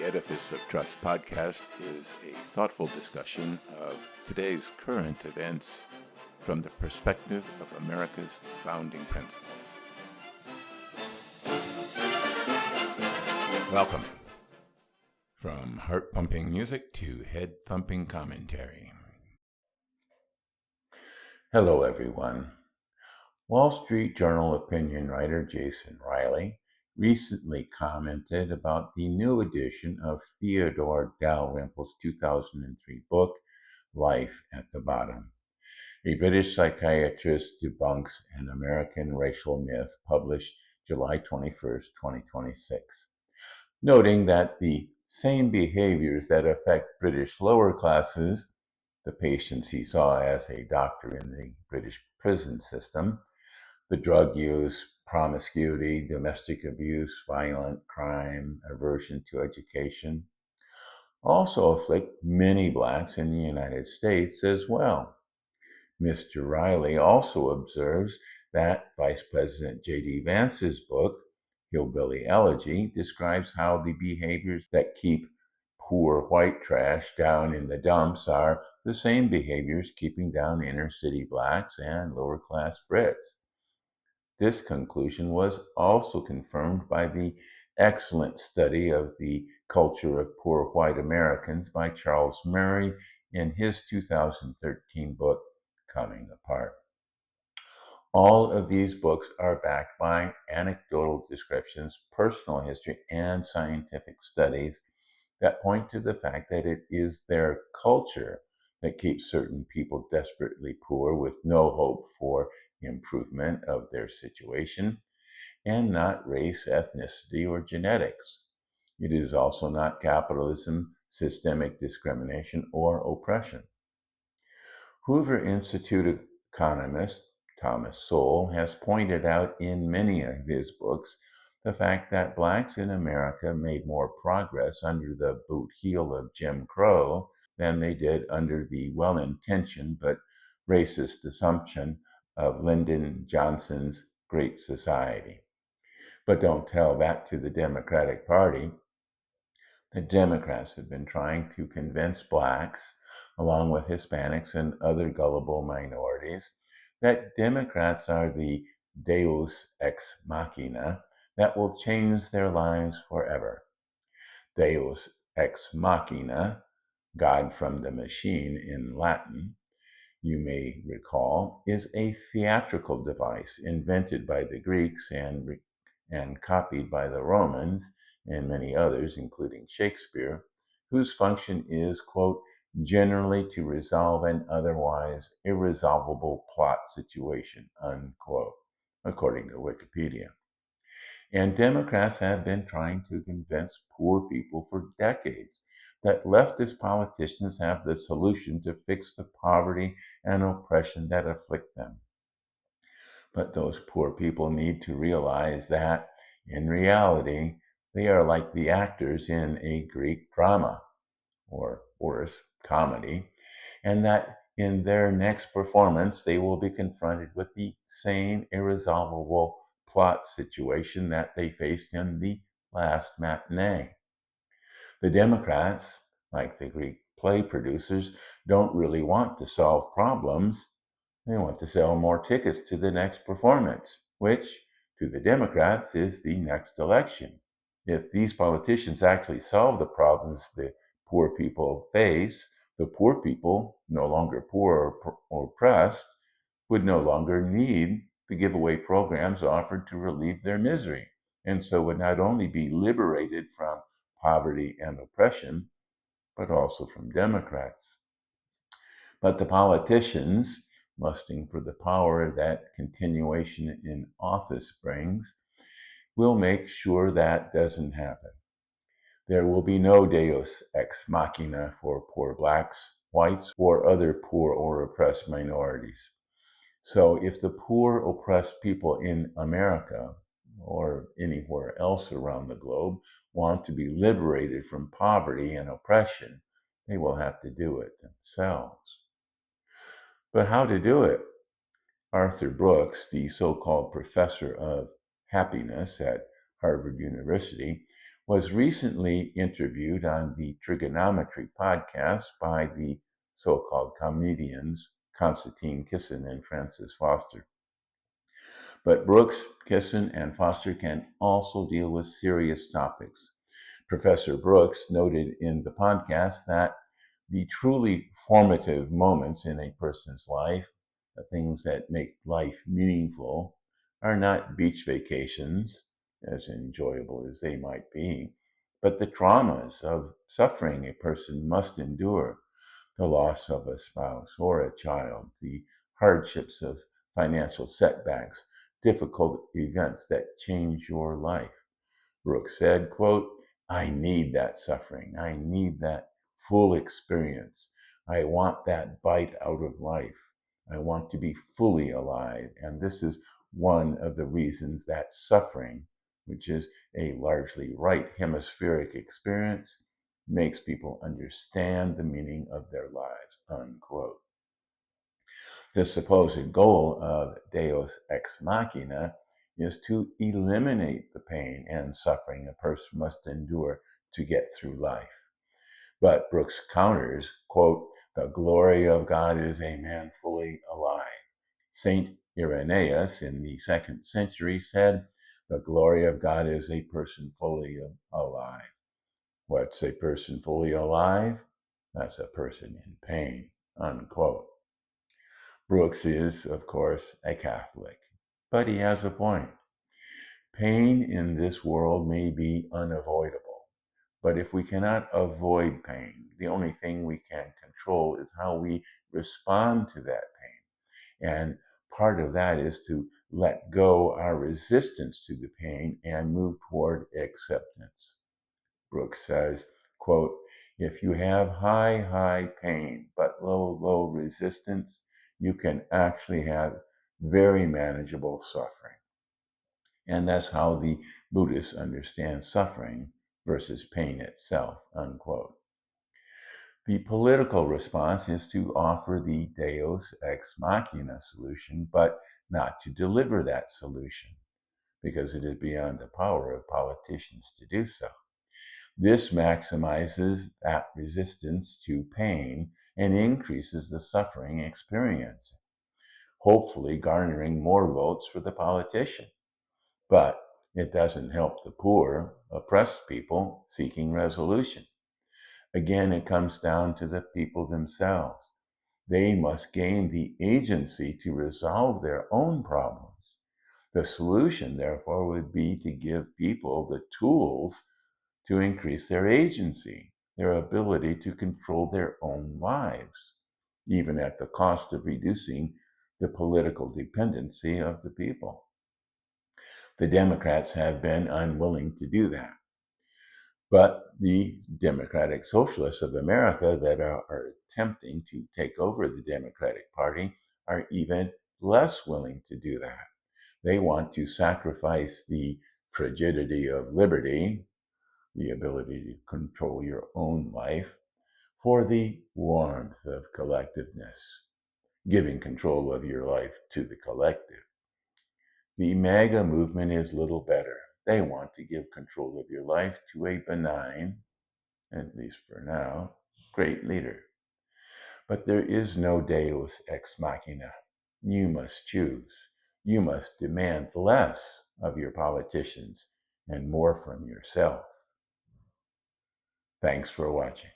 Edifice of Trust podcast is a thoughtful discussion of today's current events from the perspective of America's founding principles. Welcome. From heart-pumping music to head-thumping commentary. Hello, everyone. Wall Street Journal opinion writer Jason Riley recently commented about the new edition of Theodore Dalrymple's 2003 book, Life at the Bottom. A British psychiatrist debunks an American racial myth, published July 21st, 2026, noting that the same behaviors that affect British lower classes, the patients he saw as a doctor in the British prison system, the drug use, promiscuity, domestic abuse, violent crime, aversion to education, also afflict many blacks in the United States as well. Mr. Riley also observes that Vice President J.D. Vance's book, Hillbilly Elegy, describes how the behaviors that keep poor white trash down in the dumps are the same behaviors keeping down inner city blacks and lower class Brits. This conclusion was also confirmed by the excellent study of the culture of poor white Americans by Charles Murray in his 2013 book, Coming Apart. All of these books are backed by anecdotal descriptions, personal history, and scientific studies that point to the fact that it is their culture that keeps certain people desperately poor with no hope for improvement of their situation, and not race, ethnicity, or genetics. It is also not capitalism, systemic discrimination, or oppression. Hoover Institute economist Thomas Sowell has pointed out in many of his books the fact that blacks in America made more progress under the boot heel of Jim Crow than they did under the well-intentioned but racist assumption of Lyndon Johnson's Great Society. But don't tell that to the Democratic Party. The Democrats have been trying to convince blacks, along with Hispanics and other gullible minorities, that Democrats are the Deus ex Machina that will change their lives forever. Deus ex Machina, God from the machine in Latin, you may recall, is a theatrical device invented by the Greeks and copied by the Romans and many others, including Shakespeare, whose function is, quote, generally to resolve an otherwise irresolvable plot situation, unquote, according to Wikipedia. And Democrats have been trying to convince poor people for decades that leftist politicians have the solution to fix the poverty and oppression that afflict them. But those poor people need to realize that, in reality, they are like the actors in a Greek drama, or worse, comedy, and that in their next performance they will be confronted with the same irresolvable plot situation that they faced in the last matinee. The Democrats, like the Greek play producers, don't really want to solve problems. They want to sell more tickets to the next performance, which, to the Democrats, is the next election. If these politicians actually solve the problems the poor people face, the poor people, no longer poor or oppressed, would no longer need the giveaway programs offered to relieve their misery, and so would not only be liberated from poverty and oppression, but also from Democrats. But the politicians, lusting for the power that continuation in office brings, will make sure that doesn't happen. There will be no Deus ex Machina for poor blacks, whites, or other poor or oppressed minorities. So if the poor oppressed people in America or anywhere else around the globe want to be liberated from poverty and oppression, they will have to do it themselves. But how to do it? Arthur Brooks, the so-called professor of happiness at Harvard University, was recently interviewed on the Trigonometry podcast by the so-called comedians Constantine Kissin and Francis Foster. But Brooks, Kissin, and Foster can also deal with serious topics. Professor Brooks noted in the podcast that the truly formative moments in a person's life, the things that make life meaningful, are not beach vacations, as enjoyable as they might be, but the traumas of suffering a person must endure, the loss of a spouse or a child, the hardships of financial setbacks, difficult events that change your life. Brooks said, quote, I need that suffering. I need that full experience. I want that bite out of life. I want to be fully alive. And this is one of the reasons that suffering, which is a largely right hemispheric experience, makes people understand the meaning of their lives, unquote. The supposed goal of Deus ex machina is to eliminate the pain and suffering a person must endure to get through life. But Brooks counters, quote, the glory of God is a man fully alive. Saint Irenaeus in the 2nd century said, the glory of God is a person fully alive. What's a person fully alive? That's a person in pain, unquote. Brooks is, of course, a Catholic, but he has a point. Pain in this world may be unavoidable, but if we cannot avoid pain, the only thing we can control is how we respond to that pain. And part of that is to let go our resistance to the pain and move toward acceptance. Brooks says, quote, if you have high pain but low resistance, you can actually have very manageable suffering. And that's how the Buddhists understand suffering versus pain itself, unquote. The political response is to offer the Deus ex machina solution, but not to deliver that solution, because it is beyond the power of politicians to do so. This maximizes that resistance to pain and increases the suffering experience, hopefully garnering more votes for the politician. But it doesn't help the poor, oppressed people seeking resolution. Again, it comes down to the people themselves. They must gain the agency to resolve their own problems. The solution, therefore, would be to give people the tools to increase their agency, their ability to control their own lives, even at the cost of reducing the political dependency of the people. The Democrats have been unwilling to do that. But the Democratic Socialists of America that are attempting to take over the Democratic Party are even less willing to do that. They want to sacrifice the frigidity of liberty, the ability to control your own life, for the warmth of collectiveness, giving control of your life to the collective. The MAGA movement is little better. They want to give control of your life to a benign, at least for now, great leader. But there is no Deus ex machina. You must choose. You must demand less of your politicians and more from yourself. Thanks for watching.